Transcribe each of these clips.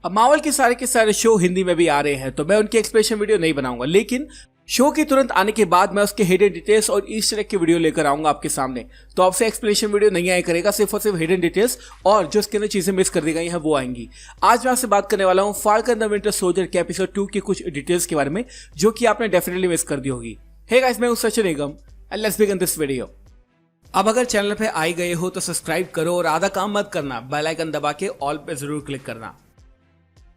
अब मार्वल के सारे शो हिंदी में भी आ रहे हैं, तो मैं उनकी एक्सप्लेनेशन वीडियो नहीं बनाऊंगा, लेकिन शो के तुरंत आने के बाद मैं उसके हिडन डिटेल्स और ईस्टर एग की वीडियो लेकर आऊंगा आपके सामने। तो आपसे एक्सप्लेनेशन वीडियो नहीं आया करेगा, सिर्फ और सिर्फ हिडन डिटेल्स और जो उसके अंदर चीजें मिस कर दी गई हैं वो आएंगी। आज मैं आपसे बात करने वाला हूं फाल्कन द विंटर सोल्जर के एपिसोड 2 की कुछ डिटेल्स के बारे में, जो कि आपने डेफिनेटली मिस कर दी होगी। हे गाइस, मैं हूं Sachin Nigam and let's begin this video. अब अगर चैनल पे आए गए हो तो सब्सक्राइब करो और आधा काम मत करना, बेल आइकन दबा के ऑल पे जरूर क्लिक करना।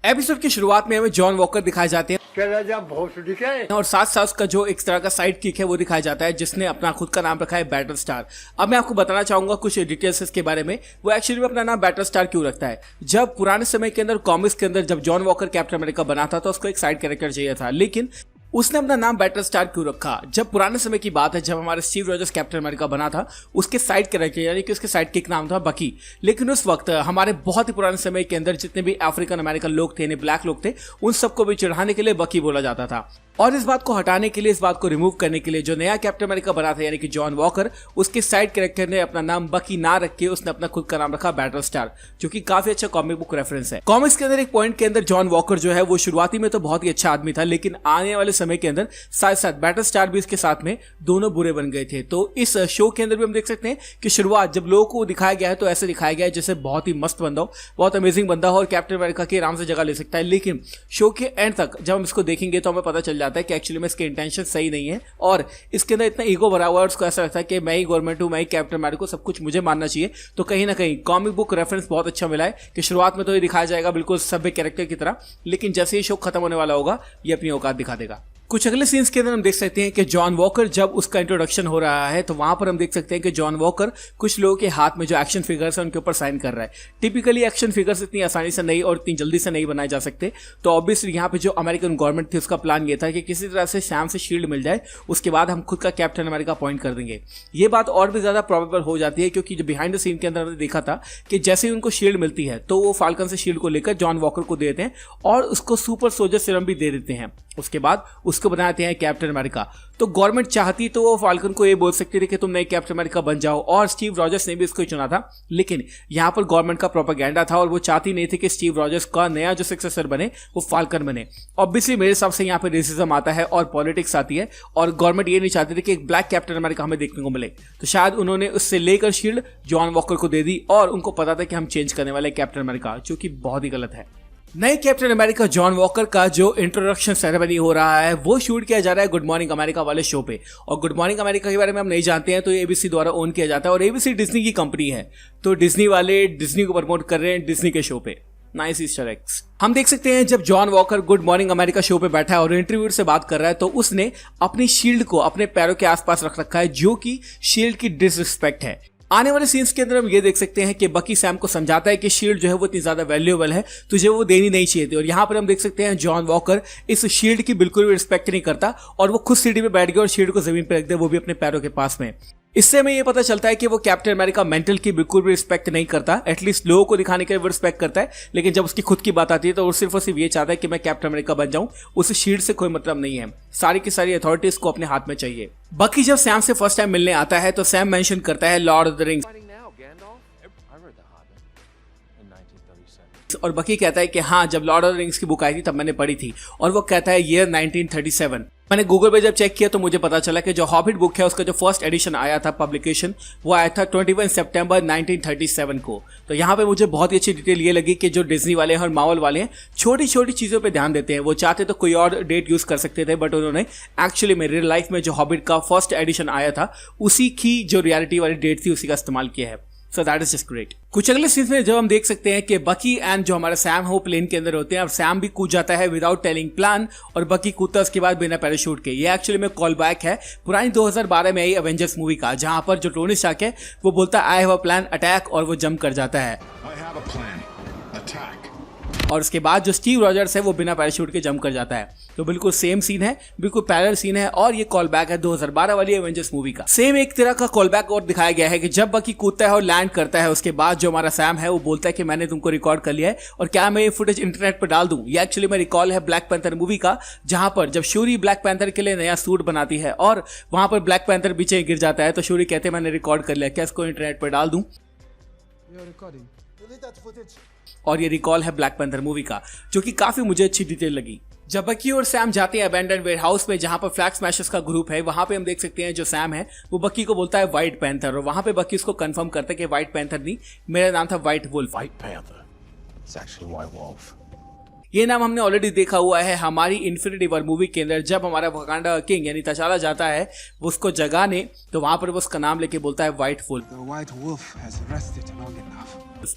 एपिसोड की शुरुआत में हमें जॉन वॉकर दिखाए जाते हैं और साथ साथ उसका जो एक तरह का साइड किक है वो दिखाया जाता है, जिसने अपना खुद का नाम रखा है बैटल स्टार। अब मैं आपको बताना चाहूंगा कुछ डिटेल्स इसके बारे में। वो एक्चुअली में अपना नाम बैटल स्टार क्यों रखता है। जब पुराने समय के अंदर कॉमिक्स के अंदर जब जॉन वॉकर कैप्टन अमेरिका बना था तो उसको एक साइड कैरेक्टर चाहिए था, लेकिन उसने अपना नाम बैटल स्टार क्यों रखा। जब पुराने समय की बात है, जब हमारे स्टीव रॉजर्स कैप्टन अमेरिका बना था, उसके साइड कैरेक्टर यानी कि उसके साइड किक नाम था बकी। लेकिन उस वक्त हमारे बहुत ही पुराने समय के अंदर जितने भी अफ्रीकन अमेरिकन लोग थे, ब्लैक लोग थे, उन सबको भी चिढ़ाने के लिए बकी बोला जाता था। और इस बात को हटाने के लिए, इस बात को रिमूव करने के लिए जो नया कैप्टन अमेरिका बना था यानी कि जॉन वॉकर, उसके साइड कैरेक्टर ने अपना नाम बकी ना रख के उसने अपना खुद का नाम रखा बैटल स्टार, जो कि काफी अच्छा कॉमिक बुक रेफरेंस है। कॉमिक्स के अंदर एक पॉइंट के अंदर जॉन वॉकर जो है वो शुरुआती में तो बहुत ही अच्छा आदमी था, लेकिन आने वाले समय के अंदर साथ साथ बैटल स्टार भी इसके साथ में दोनों बुरे बन गए थे। तो इस शो के अंदर भी हम देख सकते हैं कि शुरुआत जब लोगों को दिखाया गया है तो ऐसे दिखाया गया है जैसे बहुत ही मस्त बंदा हो, बहुत अमेजिंग बंदा हो और कैप्टन अमेरिका की आराम से जगह ले सकता है। लेकिन शो के एंड तक जब हम इसको देखेंगे तो हमें पता चल जाता है कि एक्चुअली में इसके इंटेंशन सही नहीं है और इसके अंदर इतना ईगो भरा हुआ है। उसको ऐसा लगता है कि मैं ही गवर्नमेंट हूं, मैं ही कैप्टन अमेरिका, सब कुछ मुझे मानना चाहिए। तो कहीं ना कहीं कॉमिक बुक रेफरेंस बहुत अच्छा मिला है कि शुरुआत में तो ये दिखाया जाएगा बिल्कुल सभ्य कैरेक्टर की तरह, लेकिन जैसे ही शो खत्म होने वाला होगा ये अपनी औकात दिखा देगा। कुछ अगले सीन्स के अंदर हम देख सकते हैं कि जॉन वॉकर जब उसका इंट्रोडक्शन हो रहा है तो वहां पर हम देख सकते हैं कि जॉन वॉकर कुछ लोगों के हाथ में जो एक्शन फिगर्स हैं उनके ऊपर साइन कर रहा है। टिपिकली एक्शन फिगर्स इतनी आसानी से नहीं और इतनी जल्दी से नहीं बनाए जा सकते, तो ऑब्वियसली यहाँ पे जो अमेरिकन गवर्नमेंट थी उसका प्लान ये था कि किसी तरह से सैम से शील्ड मिल जाए, उसके बाद हम खुद का कैप्टन अमेरिका अपॉइंट कर देंगे। ये बात और भी ज्यादा प्रोबेबल हो जाती है क्योंकि जो बिहाइंड द सीन के अंदर हमने देखा था कि जैसे ही उनको शील्ड मिलती है तो वो फाल्कन से शील्ड को लेकर जॉन वॉकर को दे देते हैं और उसको सुपर सोल्जर सीरम भी दे देते हैं। उसके बाद उसको बनाते हैं कैप्टन अमेरिका। तो गवर्नमेंट चाहती तो वो फाल्कन को ये बोल सकती थी कि तुम नए कैप्टन अमेरिका बन जाओ, और स्टीव रॉजर्स ने भी इसको चुना था, लेकिन यहाँ पर गवर्नमेंट का प्रोपेगेंडा था और वो चाहती नहीं थी कि स्टीव रॉजर्स का नया जो सक्सेसर बने वो फाल्कन बने। ऑब्वियसली मेरे हिसाब से यहाँ पे रेसिज्म आता है और पॉलिटिक्स आती है और गवर्नमेंट ये नहीं चाहती थी कि एक ब्लैक कैप्टन अमेरिका हमें देखने को मिले, तो शायद उन्होंने उससे लेकर शील्ड जॉन वॉकर को दे दी और उनको पता था कि हम चेंज करने वाले कैप्टन अमेरिका, जो कि बहुत ही गलत है। नए कैप्टन अमेरिका जॉन वॉकर का जो इंट्रोडक्शन सेरेमनी हो रहा है वो शूट किया जा रहा है गुड मॉर्निंग अमेरिका वाले शो पे, और गुड मॉर्निंग अमेरिका के बारे में हम नहीं जानते हैं तो ये एबीसी द्वारा ओन किया जाता है और एबीसी डिज्नी की कंपनी है, तो डिज्नी वाले डिज्नी को प्रमोट कर रहे हैं डिज्नी के शो पे। Nice Easter eggs. हम देख सकते हैं जब John walker good morning America show पे बैठा है और इंटरव्यूअर से बात कर रहा है तो उसने अपनी शील्ड को अपने पैरों के आसपास रख रखा है, जो कि शील्ड की डिसरिस्पेक्ट है। आने वाले सीन्स के अंदर हम ये देख सकते हैं कि बकी सैम को समझाता है कि शील्ड जो है वो इतनी ज्यादा वैल्यूएबल है, तुझे वो देनी नहीं चाहिए थी। और यहाँ पर हम देख सकते हैं जॉन वॉकर इस शील्ड की बिल्कुल भी रिस्पेक्ट नहीं करता और वो खुद सीढ़ी पे बैठ गया और शील्ड को जमीन पर रख दे, वो भी अपने पैरों के पास में। इससे हमें ये पता चलता है कि वो कैप्टन अमेरिका मेंटल की बिल्कुल भी रिस्पेक्ट नहीं करता, एटलीस्ट लोगों को दिखाने के लिए वो रिस्पेक्ट करता है, लेकिन जब उसकी खुद की बात आती है तो वो सिर्फ और सिर्फ ये चाहता है कि मैं कैप्टन अमेरिका बन जाऊं, उस शील्ड से कोई मतलब नहीं है, सारी की सारी अथॉरिटीज को अपने हाथ में चाहिए। बकी जब सैम से फर्स्ट टाइम मिलने आता है तो सैम मेंशन करता है लॉर्ड ऑफ द रिंग्स और बकी कहता है कि हाँ, जब लॉर्ड ऑफ द रिंग्स की बुक आई थी तब मैंने पढ़ी थी, और वो कहता है ईयर 1937। मैंने गूगल पे जब चेक किया तो मुझे पता चला कि जो हॉबिट बुक है उसका जो फर्स्ट एडिशन आया था पब्लिकेशन वो आया था 21 सितंबर 1937 को। तो यहाँ पे मुझे बहुत ही अच्छी डिटेल ये लगी कि जो डिज्नी वाले हैं और मार्वल वाले हैं छोटी छोटी चीज़ों पे ध्यान देते हैं। वो चाहते तो कोई और डेट यूज़ कर सकते थे, बट उन्होंने एक्चुअली में रियल लाइफ में जो हॉबिट का फर्स्ट एडिशन आया था उसी की जो रियलिटी वाली डेट थी उसी का इस्तेमाल किया है। So that is just great। कुछ अगले सीन्स में जब हम देख सकते हैं कि बकी एंड जो हमारा सैम हो प्लेन के अंदर होते हैं और सैम भी कूद जाता है विदाउट टेलिंग प्लान और बकी कूदता उसके बाद बिना पैराशूट के। ये एक्चुअली में कॉल बैक है पुरानी 2012 में आई एवेंजर्स मूवी का, जहां पर जो टोनी स्टार्क है वो बोलता है I have a plan attack और वो जंप कर जाता है और उसके बाद जो स्टीव रॉजर्स है वो बिना पैराशूट के जंप कर जाता है। तो बिल्कुल सेम सीन है, बिल्कुल पैरेलल सीन है और ये कॉल बैक है 2012 वाली एवेंजर्स मूवी का। सेम एक तरह का कॉल बैक और दिखाया गया है कि जब बकी कूदता है और लैंड करता है उसके बाद जो हमारा सैम है वो बोलता है कि मैंने तुमको रिकॉर्ड कर लिया है और क्या मैं ये फुटेज इंटरनेट पर डाल दूं। ये एक्चुअली में रिकॉल है ब्लैक पैंथर मूवी का, जहां पर जब शूरी ब्लैक पैंथर के लिए नया सूट बनाती है और वहां पर ब्लैक पैंथर पीछे गिर जाता है तो शूरी कहते हैं मैंने रिकॉर्ड कर लिया, क्या इसको इंटरनेट पर डाल दूं। और ये रिकॉल है ब्लैक पैंथर मूवी का, जो कि काफी मुझे अच्छी डिटेल लगी। जब बकी और सैम जाते हैं अबैंडन वेयरहाउस में जहां पर फ्लैग स्मैशर्स का ग्रुप है, वहां पे हम देख सकते हैं जो सैम है वो बकी को बोलता है व्हाइट पैंथर, और वहां पे बकी उसको कंफर्म करता है कि व्हाइट पैंथर नहीं, मेरा नाम था व्हाइट वुल्फ। ये नाम हमने ऑलरेडी देखा हुआ है हमारी इन्फिनिटी वॉर मूवी के अंदर, जब हमारा वकांडा किंग यानी तचाला जाता है उसको जगाने, तो वहां पर वो उसका नाम लेके बोलता है व्हाइट वुल्फ।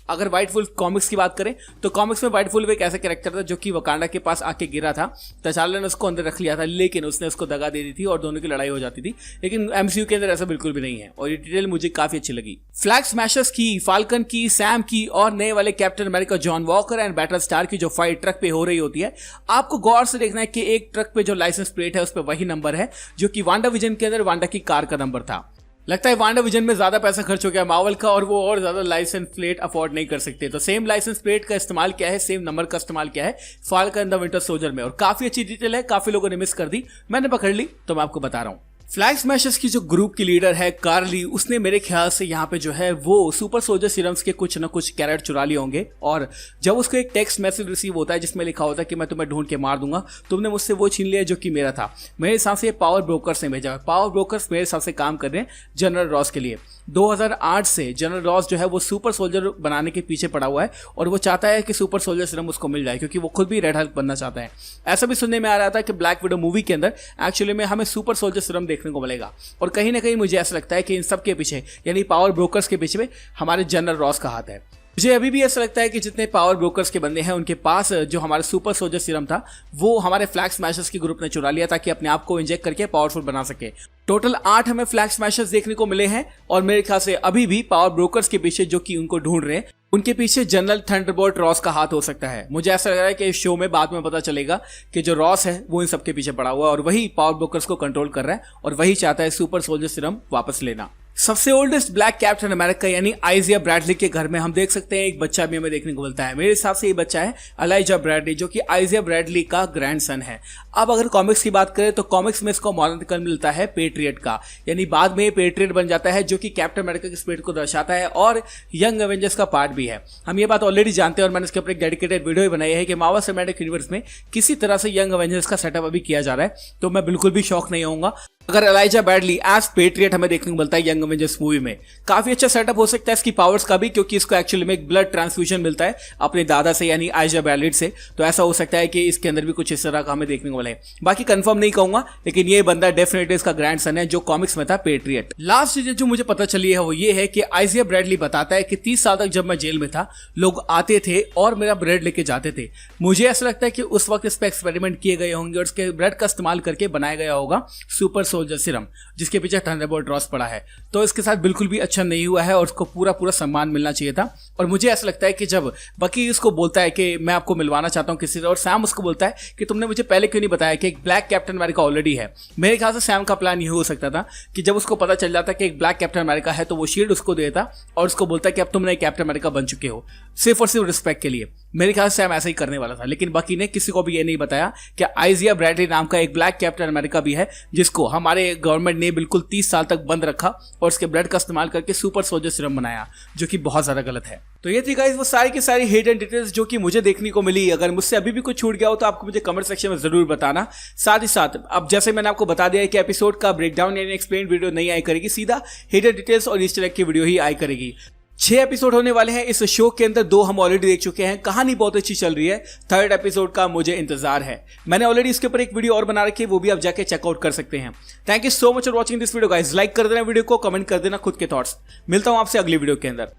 अगर व्हाइट वुल्फ कॉमिक्स की बात करें तो कॉमिक्स में व्हाइट वुल्फ एक ऐसा कैरेक्टर था जो कि वकांडा के पास आके गिरा था, तचाला ने उसको अंदर रख लिया था, लेकिन उसने उसको दगा दे दी थी और दोनों की लड़ाई हो जाती थी। लेकिन एमसीयू के अंदर ऐसा बिल्कुल भी नहीं है, और ये डिटेल मुझे काफी अच्छी लगी। फ्लैग स्मैशर्स की, फाल्कन की, सैम की और नए वाले captain America John walker and battle star की जो फाइट ट्रक पे हो रही होती है, आपको गौर से देखना है कि एक ट्रक पे जो लाइसेंस प्लेट है उस पर वही नंबर है जो कि वांडा विजन के अंदर वांडा की कार का नंबर था। लगता है वांडा विजन में ज्यादा पैसा खर्च हो गया मार्वल का, और वो और ज्यादा लाइसेंस प्लेट अफोर्ड नहीं कर सकते, तो सेम लाइसेंस प्लेट का इस्तेमाल किया है, सेम नंबर का इस्तेमाल किया है फाल्कन द विंटर सोल्जर में, और काफी अच्छी डिटेल है। काफी लोगों ने मिस कर दी, मैंने पकड़ ली तो मैं आपको बता रहा हूं। फ्लैग स्मैशर्स की जो ग्रुप की लीडर है कार्ली, उसने मेरे ख्याल से यहाँ पे जो है वो सुपर सोल्जर सीरम्स के कुछ ना कुछ कैरेट चुरा लिए होंगे, और जब उसको एक टेक्स्ट मैसेज रिसीव होता है जिसमें लिखा होता है कि मैं तुम्हें ढूंढ के मार दूंगा, तुमने मुझसे वो छीन लिया जो कि मेरा था। मेरे हिसाब से ये पावर ब्रोकर्स ने भेजा है। पावर ब्रोकर्स मेरे हिसाब से काम कर रहे हैं जनरल रॉस के लिए। 2008 से जनरल रॉस जो है वो सुपर सोल्जर बनाने के पीछे पड़ा हुआ है, और वो चाहता है कि सुपर सोल्जर सीरम उसको मिल जाए, क्योंकि वो खुद भी रेड हल्क बनना चाहता है। ऐसा भी सुनने में आ रहा था कि ब्लैक विडो मूवी के अंदर एक्चुअली में हमें सुपर सोल्जर सीरम देखने को मिलेगा, और कहीं ना कहीं मुझे ऐसा लगता है कि इन सब के पीछे यानी पावर ब्रोकर्स के पीछे हमारे जनरल रॉस का हाथ है। मुझे अभी भी ऐसा लगता है कि जितने पावर ब्रोकर्स के बंदे हैं उनके पास जो हमारा सुपर सोल्जर सीरम था वो हमारे फ्लैग स्मैशर्स की ग्रुप ने चुरा लिया ताकि अपने आप को इंजेक्ट करके पावरफुल बना सके। टोटल 8 हमें फ्लैग स्मैशर्स देखने को मिले हैं, और मेरे ख्याल से अभी भी पावर ब्रोकर्स के पीछे जो कि उनको ढूंढ रहे हैं उनके पीछे जनरल थंडरबोल्ट रॉस का हाथ हो सकता है। मुझे ऐसा लग रहा है कि इस शो में बाद में पता चलेगा कि जो रॉस है वो इन सबके पीछे पड़ा हुआ है, और वही पावर ब्रोकर्स को कंट्रोल कर रहा है, और वही चाहता है सुपर सोल्जर सीरम वापस लेना। सबसे ओल्डेस्ट ब्लैक कैप्टन अमेरिका यानी आइजिया ब्रैडली के घर में हम देख सकते हैं एक बच्चा भी हमें देखने को मिलता है। मेरे हिसाब से ये बच्चा है एलाइजा ब्रैडली, जो कि आइजिया ब्रैडली का ग्रैंडसन है। अब अगर कॉमिक्स की बात करें तो कॉमिक्स में इसको मॉर्निकल मिलता है पेट्रियट का, यानी बाद में पेट्रियट बन जाता है, जो कि कैप्टन अमेरिका की स्पिरिट को दर्शाता है, और यंग एवेंजर्स का पार्ट भी है। हम ये बात ऑलरेडी जानते हैं, और मैंने इसके ऊपर एक डेडिकेटेड वीडियो बनाई है कि मार्वल सिनेमैटिक यूनिवर्स में किसी तरह से यंग एवेंजर्स का सेटअप अभी किया जा रहा है, तो मैं बिल्कुल भी शॉक नहीं होऊंगा अगर एलाइजा ब्रैडली एज पेट्रियट हमें देखने को मिलता है यंग एवेंजर्स मूवी में। काफी अच्छा सेटअप हो सकता है इसकी पावर्स का भी, क्योंकि इसको एक्चुअली में एक ब्लड ट्रांसफ्यूजन मिलता है अपने दादा से यानी आइजिया ब्रैडली से, तो ऐसा हो सकता है कि इसके अंदर भी कुछ इस तरह का हमें देखने को मिले। बाकी कंफर्म नहीं कहूंगा, लेकिन ये बंदा डेफिनेटली इसका ग्रैंडसन है जो कॉमिक्स में था पेट्रियट। लास्ट चीज जो मुझे पता चली है वो ये है कि आइजिया ब्रैडली बताता है कि 30 साल तक जब मैं जेल में था लोग आते थे और मेरा ब्रेड लेके जाते थे। मुझे ऐसा लगता है कि उस वक्त इस पर एक्सपेरिमेंट किए गए होंगे और उसके ब्रेड का इस्तेमाल करके बनाया गया होगा सुपर सोल्जर सीरम, जिसके पीछे थंडरबोल्ट रॉस पड़ा है। तो इसके साथ बिल्कुल भी अच्छा नहीं हुआ है और उसको पूरा सम्मान मिलना चाहिए था। और मुझे ऐसा लगता है कि जब बकी उसको बोलता है कि मैं आपको मिलवाना चाहता हूं किसी से, और सैम उसको बोलता है कि तुमने मुझे पहले क्यों नहीं बताया कि एक ब्लैक कैप्टन अमेरिका ऑलरेडी है। मेरे ख्याल से सैम का प्लान ये हो सकता था कि जब उसको पता चल जाता कि एक ब्लैक कैप्टन अमेरिका है तो वो शील्ड उसको देता और उसको बोलता कि अब तुम नए कैप्टन अमेरिका बन चुके हो, सिर्फ और सिर्फ रिस्पेक्ट के लिए। मेरे ख्याल से सैम ऐसा ही करने वाला था, लेकिन बकी ने किसी को भी ये नहीं बताया कि आइजिया ब्रैडली नाम का एक ब्लैक कैप्टन अमेरिका भी है, जिसको हमारे गवर्नमेंट ने बिल्कुल 30 साल तक बंद रखा और उसके ब्लड का इस्तेमाल करके सुपर सोल्जर सीरम बनाया, जो कि बहुत ज्यादा गलत है। तो ये थी गाइस वो सारी की सारी हिडन डिटेल्स जो कि मुझे देखने को मिली। अगर मुझसे अभी भी कुछ छूट गया हो तो आपको मुझे कमेंट सेक्शन में जरूर बताना। साथ ही साथ अब जैसे मैंने आपको बता दिया है कि एपिसोड का ब्रेकडाउन यानी एक्सप्लेन वीडियो नहीं आई करेगी, सीधा हिडन डिटेल्स और ईस्टर एग की वीडियो ही आई करेगी। 6 एपिसोड होने वाले हैं इस शो के अंदर, 2 हम ऑलरेडी देख चुके हैं। कहानी बहुत अच्छी चल रही है, 3rd एपिसोड का मुझे इंतजार है। मैंने ऑलरेडी इसके ऊपर एक वीडियो और बना रखी है, वो भी आप जाके चेकआउट कर सकते हैं। Thank you so much for watching this video guys. Like कर देना वीडियो को, कमेंट कर देना खुद के थॉट्स। मिलता हूं आपसे अगली वीडियो के अंदर।